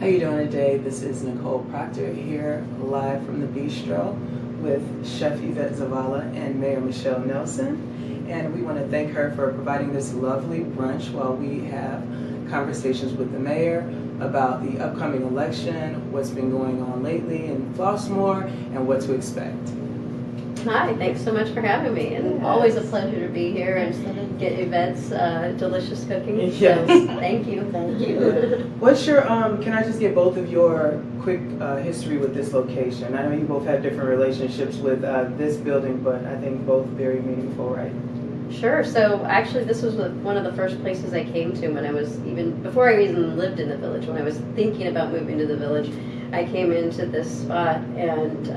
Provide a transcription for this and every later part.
How you doing today? This is Nicole Proctor here, live from the Bistro with Chef Yvette Zavala and Mayor Michelle Nelson. And we want to thank her for providing this lovely brunch while we have conversations with the mayor about the upcoming election, what's been going on lately in Flossmoor, and what to expect. Hi, thanks so much for having me, and Yes. Always a pleasure to be here and get Yvette's delicious cooking. Yes. So, thank you. Thank you. What's your, can I just get both of your quick history with this location? I know you both have different relationships with this building, but I think both very meaningful, right? Sure. So actually, this was one of the first places I came to when I was before I even lived in the village. When I was thinking about moving to the village, I came into this spot and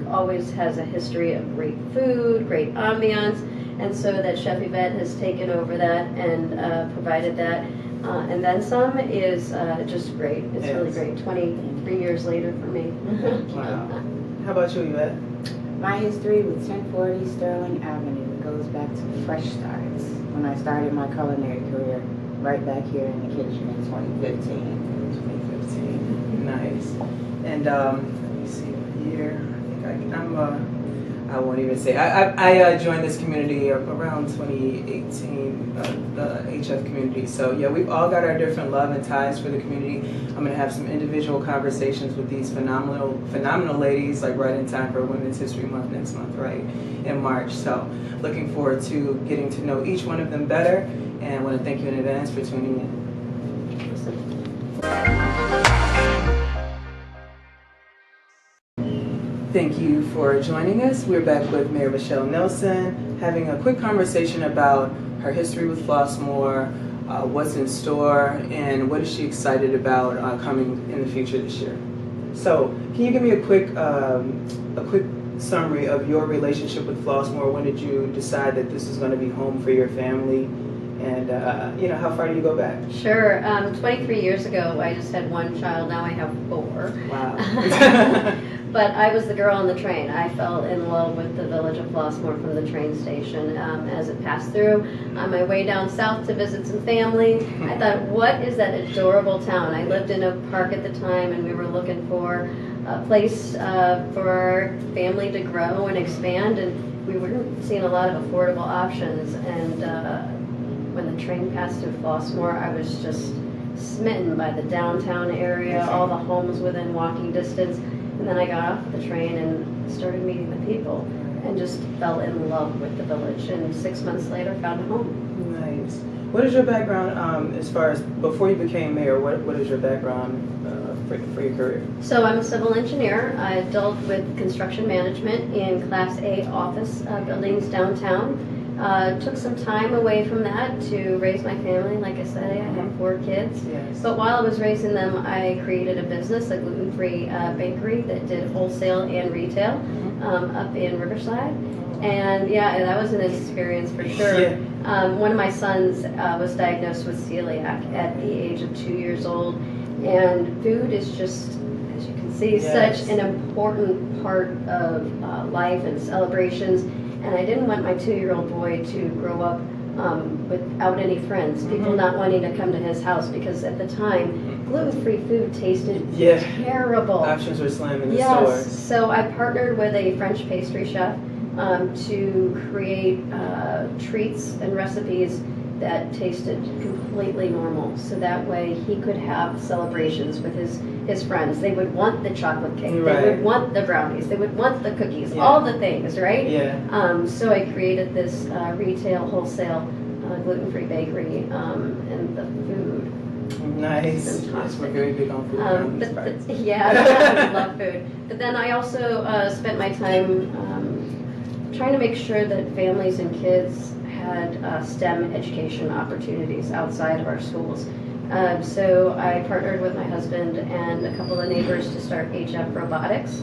always has a history of great food, great ambiance, and so that Chef Yvette has taken over that and provided that, and then some is just great. It's really great. 23 years later for me. Wow. How about you, Yvette? My history with 1040 Sterling Avenue goes back to fresh starts when I started my culinary career right back here in the kitchen in 2015. 2015. Nice. And let me see what year. I won't even say. I joined this community around 2018, the HF community. So yeah, we've all got our different love and ties for the community. I'm gonna have some individual conversations with these phenomenal ladies, like right in time for Women's History Month next month, right in March. So looking forward to getting to know each one of them better, and I want to thank you in advance for tuning in. Thank you for joining us. We're back with Mayor Michelle Nelson, having a quick conversation about her history with Flossmoor, what's in store, and what is she excited about coming in the future this year. So, can you give me a quick summary of your relationship with Flossmoor? When did you decide that this is going to be home for your family? And how far do you go back? Sure. 23 years ago, I just had one child. Now I have 4. Wow. But I was the girl on the train. I fell in love with the village of Flossmoor from the train station as it passed through. On my way down south to visit some family, I thought, what is that adorable town? I lived in Oak Park at the time, and we were looking for a place for our family to grow and expand, and we weren't seeing a lot of affordable options. And when the train passed through Flossmoor, I was just smitten by the downtown area, all the homes within walking distance. And then I got off the train and started meeting the people and just fell in love with the village. And 6 months later, found a home. Nice. What is your background as far as before you became mayor? What is your background for your career? So I'm a civil engineer. I dealt with construction management in Class A office buildings downtown. Took some time away from that to raise my family. Like I said, I have 4 kids. Yes. But while I was raising them, I created a business, a gluten-free bakery that did wholesale and retail up in Riverside. And yeah, that was an experience for sure. Yeah. One of my sons was diagnosed with celiac at the age of 2 years old. And food is just, as you can see, such an important part of life and celebrations. And I didn't want my 2-year-old boy to grow up without any friends, people not wanting to come to his house, because at the time, gluten-free food tasted terrible. Options were slim in the stores. So I partnered with a French pastry chef to create treats and recipes that tasted completely normal, so that way he could have celebrations with his friends. They would want the chocolate cake, they would want the brownies, they would want the cookies, all the things, right? Yeah. So I created this retail, wholesale, gluten-free bakery, and the food. Nice. Yes, we're very big on food. Yeah, I love food. But then I also spent my time trying to make sure that families and kids had STEM education opportunities outside of our schools. So I partnered with my husband and a couple of neighbors to start HF Robotics.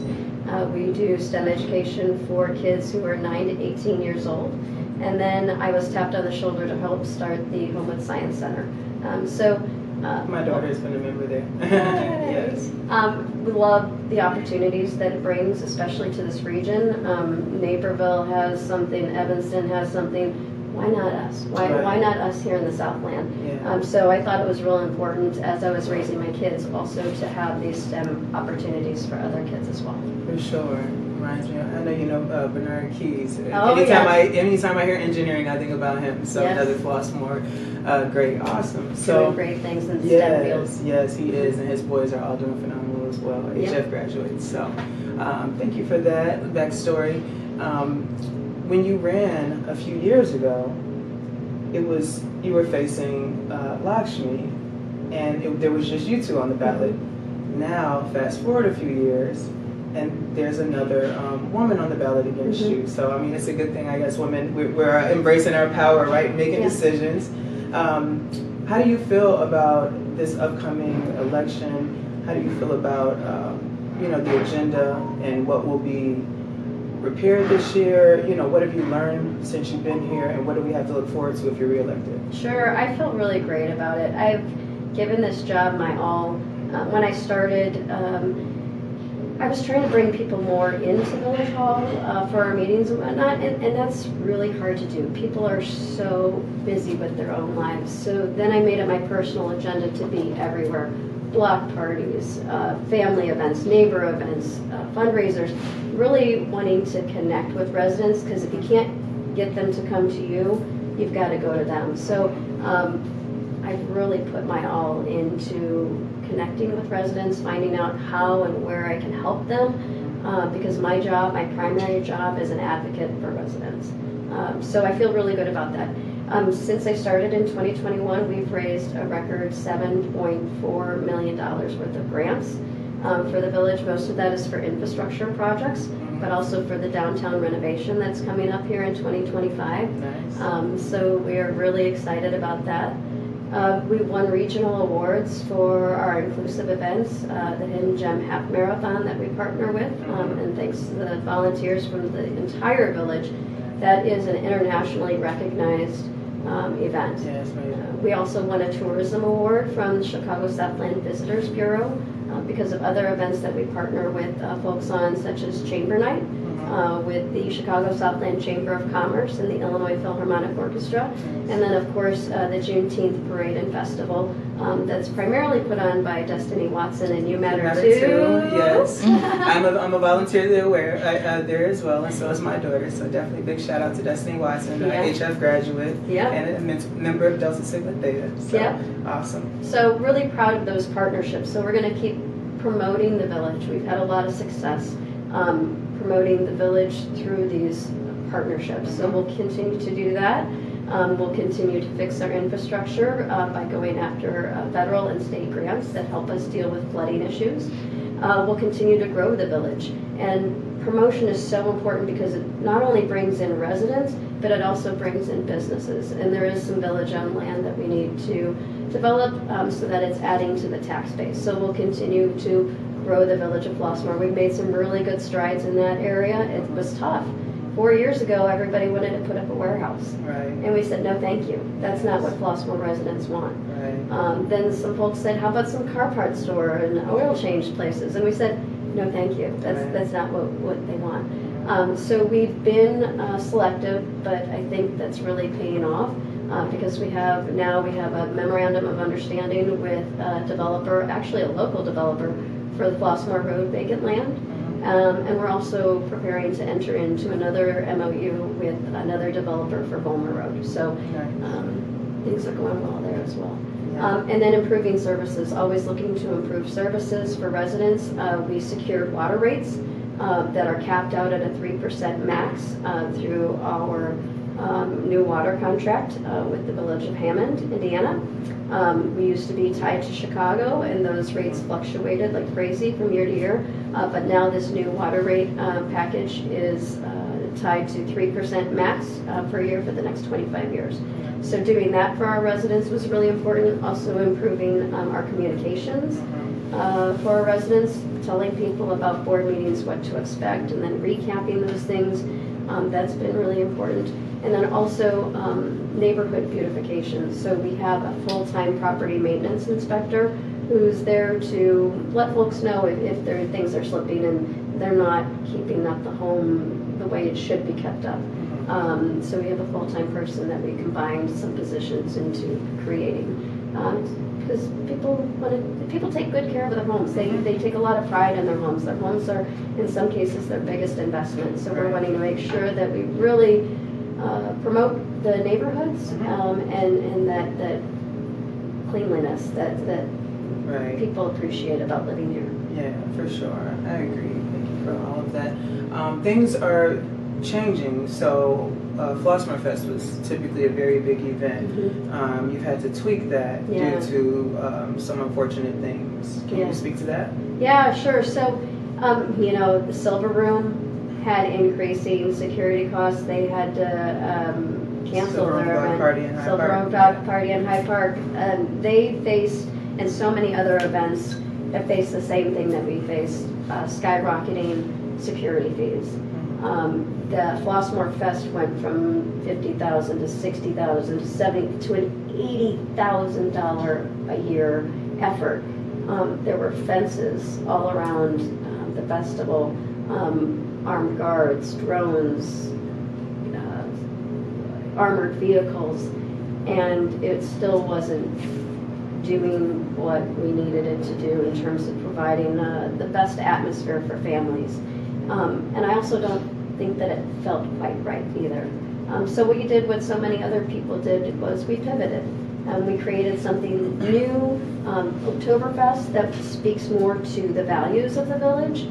We do STEM education for kids who are 9 to 18 years old. And then I was tapped on the shoulder to help start the Homewood Science Center. My daughter has been a member there. Yes. We love the opportunities that it brings, especially to this region. Naperville has something, Evanston has something. why not us? Why not us here in the Southland? Yeah. So I thought it was real important as I was raising my kids also to have these STEM opportunities for other kids as well. For sure. Reminds me, I know you know Bernard Keys. Oh, anytime I hear engineering, I think about him. So Yes. another Flossmoor, great, awesome. Doing So great things in the STEM fields. yes, he is, and his boys are all doing phenomenal as well. Yeah. HF graduates. So thank you for that backstory. When you ran a few years ago, you were facing Lakshmi, and there was just you two on the ballot. Now, fast forward a few years, and there's another woman on the ballot against you. So, I mean, it's a good thing, I guess, women, we're embracing our power, right? Making decisions. How do you feel about this upcoming election? How do you feel about, the agenda and what will be prepared this year? What have you learned since you've been here, and what do we have to look forward to if you're reelected? Sure, I feel really great about it. I've given this job my all. When I started, I was trying to bring people more into Village Hall for our meetings and whatnot, and that's really hard to do. People are so busy with their own lives. So then I made it my personal agenda to be everywhere. Block parties, family events, neighbor events, fundraisers, really wanting to connect with residents, because if you can't get them to come to you, you've got to go to them. So I've really put my all into connecting with residents, finding out how and where I can help them, because my primary job is an advocate for residents. So I feel really good about that. Since I started in 2021, we've raised a record $7.4 million worth of grants for the village. Most of that is for infrastructure projects, but also for the downtown renovation that's coming up here in 2025. Nice. So we are really excited about that. We've won regional awards for our inclusive events, the Hidden Gem Half Marathon that we partner with, and thanks to the volunteers from the entire village, that is an internationally recognized event. Yes, We also won a tourism award from the Chicago Southland Visitors Bureau because of other events that we partner with folks on, such as Chamber Night, with the Chicago Southland Chamber of Commerce and the Illinois Philharmonic Orchestra. And then, of course, the Juneteenth Parade and Festival that's primarily put on by Destiny Watson, and You Matter Too. Yes. I'm a volunteer there as well, and so is my daughter. So definitely big shout out to Destiny Watson, HF graduate, and a member of Delta Sigma Theta. So awesome. So really proud of those partnerships. So we're going to keep promoting the village. We've had a lot of success promoting the village through these partnerships. So we'll continue to do that. We'll continue to fix our infrastructure by going after federal and state grants that help us deal with flooding issues. We'll continue to grow the village. And promotion is so important because it not only brings in residents, but it also brings in businesses. And there is some village-owned land that we need to develop so that it's adding to the tax base. So we'll continue to grow the village of Flossmoor. We've made some really good strides in that area. It was tough. 4 years ago, everybody wanted to put up a warehouse. Right. And we said, no, thank you. That's not what Flossmoor residents want. Right. Then some folks said, how about some car parts store and oil change places? And we said, no, thank you. That's not what they want. So we've been selective, but I think that's really paying off because we have a memorandum of understanding with a developer, actually a local developer, for the Flossmoor Road vacant land. And we're also preparing to enter into another MOU with another developer for Bulmer Road. So things are going well there as well. And then improving services, always looking to improve services for residents. We secured water rates that are capped out at a 3% max through our new water contract with the Village of Hammond, Indiana. We used to be tied to Chicago, and those rates fluctuated like crazy from year to year. But now this new water rate package is tied to 3% max per year for the next 25 years. So doing that for our residents was really important. Also improving our communications for our residents, telling people about board meetings, what to expect, and then recapping those things. That's been really important. And then also neighborhood beautification. So we have a full-time property maintenance inspector who's there to let folks know if things are slipping and they're not keeping up the home the way it should be kept up. So we have a full-time person that we combined some positions into creating. Because people take good care of their homes. They take a lot of pride in their homes. Their homes are, in some cases, their biggest investment. So we're wanting to make sure that we really promote the neighborhoods and that cleanliness that people appreciate about living here. Yeah, for sure. I agree. Thank you for all of that. Things are changing. So Flossmoor Fest was typically a very big event. You've had to tweak that due to some unfortunate things. Can you speak to that? Yeah, sure. So, the Silver Room had increasing security costs. They had to cancel their event. Silver Room Block Party in Hyde Park. They faced, and so many other events have faced the same thing that we faced, skyrocketing security fees. The Flossmoor Fest went from $50,000 to $60,000 to $70,000 to an $80,000 a year effort. There were fences all around the festival, armed guards, drones, armored vehicles, and it still wasn't doing what we needed it to do in terms of providing the best atmosphere for families. And I also don't think that it felt quite right either. So what you did, what so many other people did, was we pivoted. We created something new, Oktoberfest, that speaks more to the values of the village,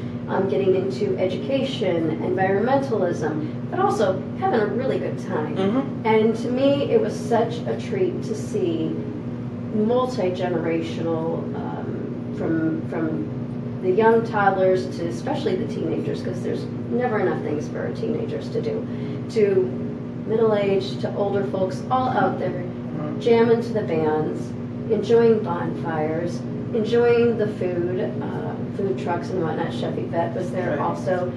getting into education, environmentalism, but also having a really good time. And to me, it was such a treat to see multi-generational, from the young toddlers to especially the teenagers, because there's never enough things for our teenagers to do, to middle-aged, to older folks, all out there jamming to the bands, enjoying bonfires, enjoying the food trucks and whatnot. Chef Yvette was there also.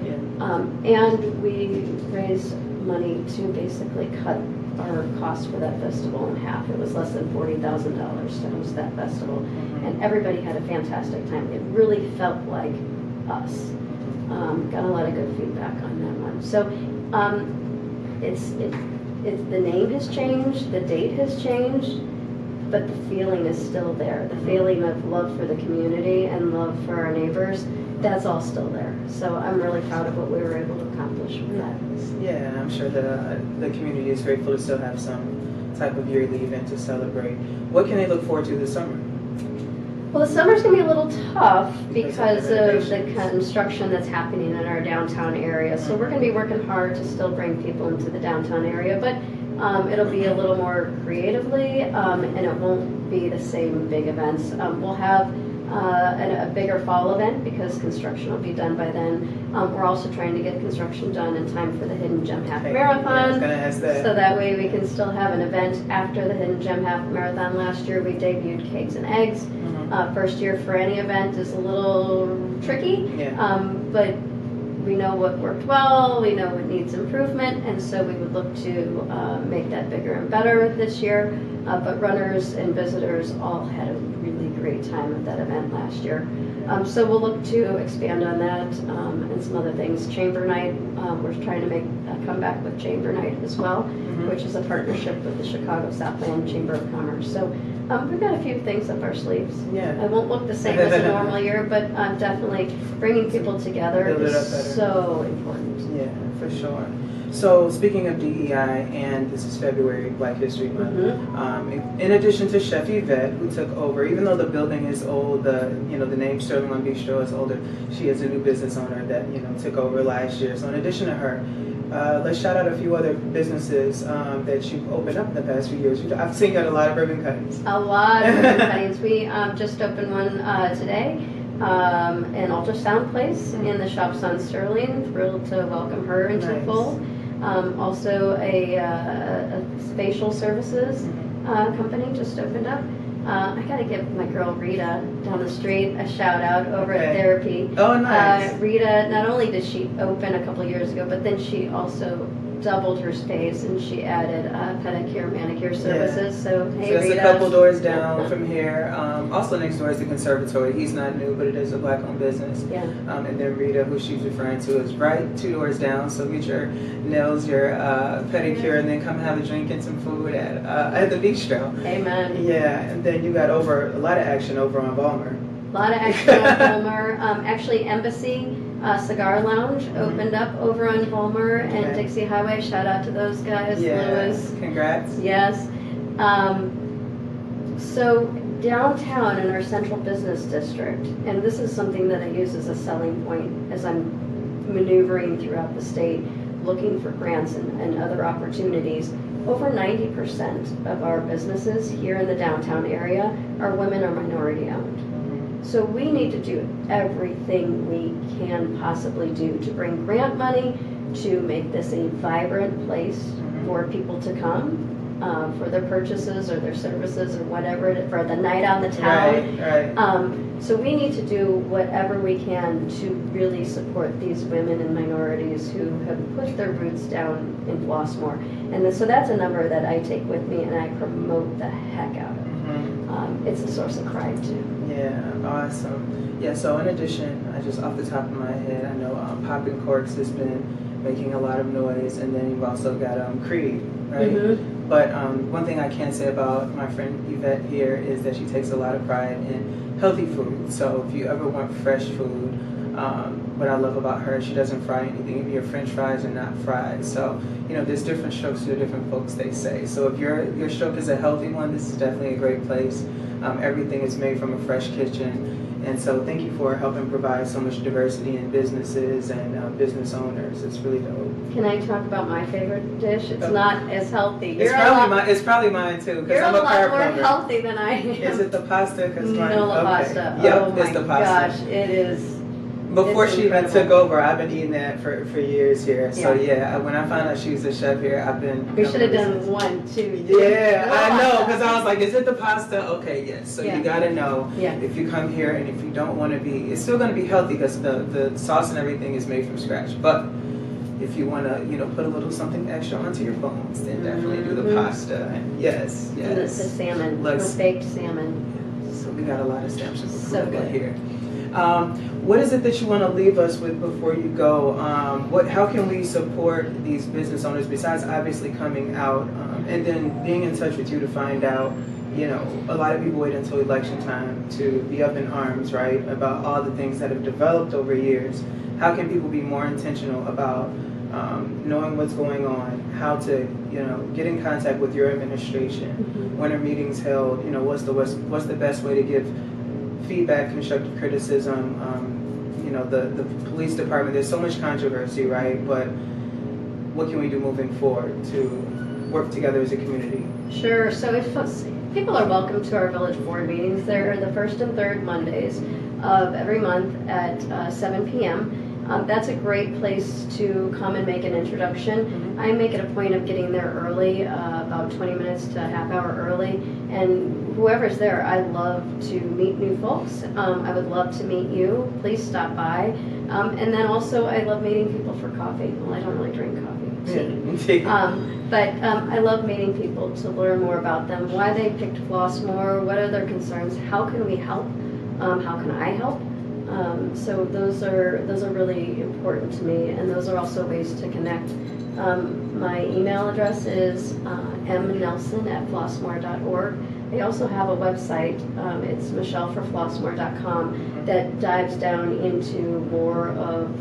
And we raised money to basically cut our cost for that festival in half. It was less than $40,000 to host that festival. And everybody had a fantastic time. It really felt like us. Got a lot of good feedback on that one. So the name has changed, the date has changed, but the feeling is still there. The feeling of love for the community and love for our neighbors, that's all still there. So I'm really proud of what we were able to accomplish with that. Yeah, I'm sure that the community is grateful to still have some type of yearly event to celebrate. What can they look forward to this summer? Well, the summer's going to be a little tough because of the construction that's happening in our downtown area. So we're going to be working hard to still bring people into the downtown area, but it'll be a little more creatively, and it won't be the same big events. We'll have a bigger fall event because construction will be done by then. We're also trying to get construction done in time for the Hidden Gem Half Marathon, so that way we can still have an event after the Hidden Gem Half Marathon. Last year we debuted Cakes and Eggs. First year for any event is a little tricky, but we know what worked well, we know what needs improvement, and so we would look to make that bigger and better this year. But runners and visitors all had a really great time at that event last year. So we'll look to expand on that and some other things. Chamber Night, we're trying to make a comeback with Chamber Night as well, which is a partnership with the Chicago Southland Chamber of Commerce. So we've got a few things up our sleeves. It won't look the same as a normal year, but definitely bringing people together is so important. Yeah, for sure. So speaking of DEI, and this is February, Black History Month, in addition to Chef Yvette, who took over, even though the building is old, the name Sterling on Bistro is older, she is a new business owner that took over last year. So in addition to her, let's shout out a few other businesses that you've opened up in the past few years. I've seen you at a lot of ribbon cuttings. A lot of ribbon cuttings. We just opened one today. An ultrasound place in the Shops on Sterling. Thrilled to welcome her into the fold. Also a spatial services company just opened up. I gotta give my girl Rita down the street a shout out over at Therapy. Oh, nice. Rita, not only did she open a couple years ago, but then she also doubled her space, and she added pedicure, manicure services. So, hey, So that's Rita. a couple doors down from here. Also next door is the conservatory. He's not new, but it is a black-owned business. Yeah. And then Rita, who she's referring to, is right 2 doors down. So get your nails, your pedicure, and then come have a drink and some food at the Bistro. Amen. Yeah, and then you got a lot of action over on Vollmer. A lot of action on Vollmer. Actually, Embassy Cigar Lounge opened up over on Vollmer and Dixie Highway. Shout out to those guys, Lewis. Congrats. Yes. So downtown in our central business district, and this is something that I use as a selling point as I'm maneuvering throughout the state, looking for grants and other opportunities. Over 90% of our businesses here in the downtown area are women or minority owned. So we need to do everything we can possibly do to bring grant money, to make this a vibrant place for people to come for their purchases or their services or whatever, for the night on the town. Right. So we need to do whatever we can to really support these women and minorities who have put their roots down in Flossmoor. And so that's a number that I take with me and I promote the heck out of. It's a source of pride too. Yeah, awesome. Yeah, so in addition, I just off the top of my head, I know Poppin' Corks has been making a lot of noise, and then you've also got Creed, right? But one thing I can say about my friend Yvette here is that she takes a lot of pride in healthy food. So if you ever want fresh food, what I love about her, she doesn't fry anything. Even your French fries are not fried. So, there's different strokes to different folks, they say. So if your stroke is a healthy one, this is definitely a great place. Everything is made from a fresh kitchen. And so thank you for helping provide so much diversity in businesses and business owners. It's really dope. Can I talk about my favorite dish? It's not as healthy. It's probably mine too, because I'm a carb You're a lot more lover. healthy than I am. Is it the pasta? No, the pasta. Yep, oh it's the pasta. Gosh, it is. Before it's she even incredible. took over, I've been eating that for years here. So when I found out she was a chef here, I've been. We should have done 1, 2. Yeah, I know, because I was like, is it the pasta? Okay, yes. So you got to know if you come here, and if you don't want to be, it's still going to be healthy because the sauce and everything is made from scratch. But if you want to, put a little something extra onto your bones, then definitely do the pasta. And yes. And the salmon, the baked salmon. So we got a lot of stamps of So approval good. here. What is it that you want to leave us with before you go? How can we support these business owners besides obviously coming out and then being in touch with you to find out, a lot of people wait until election time to be up in arms, right, about all the things that have developed over years. How can people be more intentional about knowing what's going on, how to, get in contact with your administration, when are meetings held, what's the best way to give feedback, constructive criticism, the police department, there's so much controversy, right? But what can we do moving forward to work together as a community? Sure. So if people are welcome to our village board meetings, they're the first and third Mondays of every month at 7 p.m. That's a great place to come and make an introduction. I make it a point of getting there early, about 20 minutes to a half hour early, and whoever's there, I love to meet new folks. I would love to meet you. Please stop by. And then also, I love meeting people for coffee. Well, I don't really drink coffee. But I love meeting people to learn more about them, why they picked Flossmoor, what are their concerns, how can we help, how can I help? So those are really important to me, and those are also ways to connect. My email address is mnelson@flossmoor.org. They also have a website, it's michelleforflossmoor.com, that dives down into more of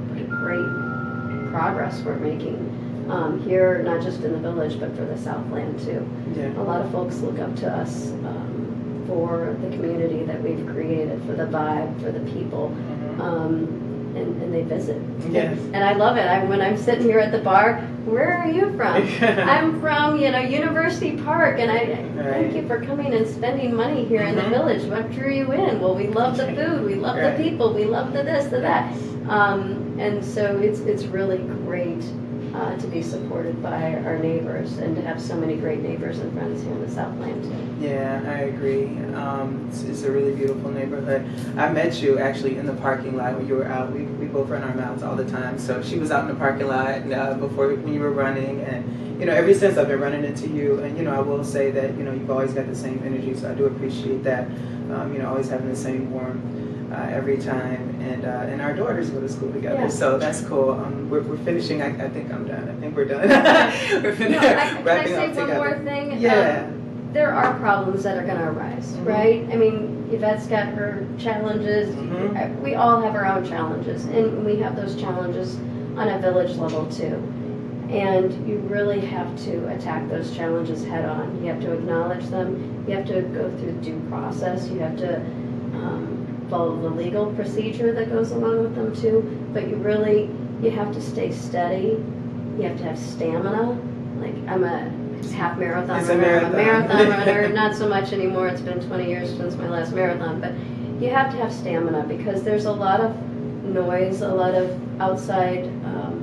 what a great progress we're making here, not just in the village, but for the Southland too. Yeah. A lot of folks look up to us for the community that we've created, for the vibe, for the people, and they visit. Yes. And I love it. When I'm sitting here at the bar, where are you from? I'm from, University Park, and I thank you for coming and spending money here in the village. What drew you in? Well, we love the food, we love the people, we love the this, the that. And so it's really great to be supported by our neighbors and to have so many great neighbors and friends here in the Southland too. Yeah, I agree. It's a really beautiful neighborhood. I met you actually in the parking lot when you were out. We both run our mouths all the time. So she was out in the parking lot before when you were running, and ever since I've been running into you. And I will say that you've always got the same energy. So I do appreciate that. Always having the same warmth every time. And our daughters go to school together, Yeah. so that's cool. We're finishing. I think I'm done. I think we're done. We're Can wrapping I up say one together. more thing? Yeah. There are problems that are going to arise, Mhm. right? I mean, Yvette's got her challenges. Mhm. We all have our own challenges, and we have those challenges on a village level too. And you really have to attack those challenges head on. You have to acknowledge them. You have to go through due process. You have to follow the legal procedure that goes along with them too. But you have to stay steady. You have to have stamina. Like I'm a half marathon It's a runner. I'm a marathon. marathon runner. Not so much anymore. It's been 20 years since my last marathon. But you have to have stamina because there's a lot of noise, a lot of outside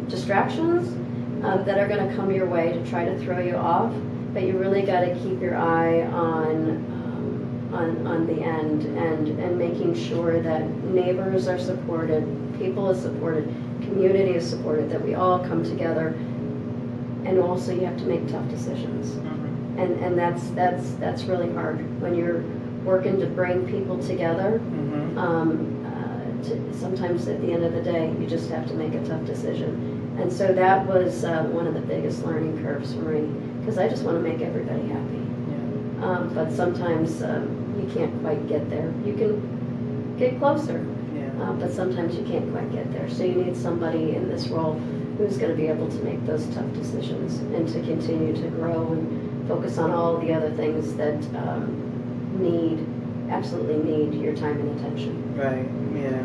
distractions that are going to come your way to try to throw you off. But you really got to keep your eye on the end and making sure that neighbors are supported, people are supported, community is supported, that we all come together. And also you have to make tough decisions. Mhm. And that's really hard when you're working to bring people together. Mhm. Sometimes at the end of the day, you just have to make a tough decision. And so that was one of the biggest learning curves for me, because I just want to make everybody happy. Yeah. But sometimes you can't quite get there. You can get closer, Yeah. but sometimes you can't quite get there. So you need somebody in this role who's going to be able to make those tough decisions and to continue to grow and focus on all the other things that absolutely need your time and attention. Right. Yeah.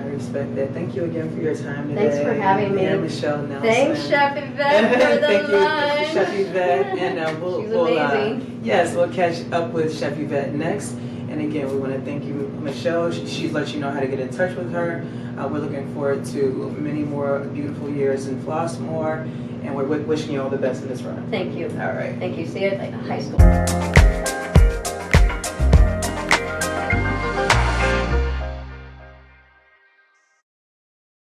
I respect that. Thank you again for your time today. Thanks for having me. Yeah, Michelle Nelson. Thanks, Chef Yvette, for the Thank lunch. you, Chef Yvette. And She's amazing. Yes, we'll catch up with Chef Yvette next. And again, we want to thank you, Michelle. She's let you know how to get in touch with her. We're looking forward to many more beautiful years in Flossmoor, and we're wishing you all the best in this run. Thank you. All right. Thank you. See you at high school.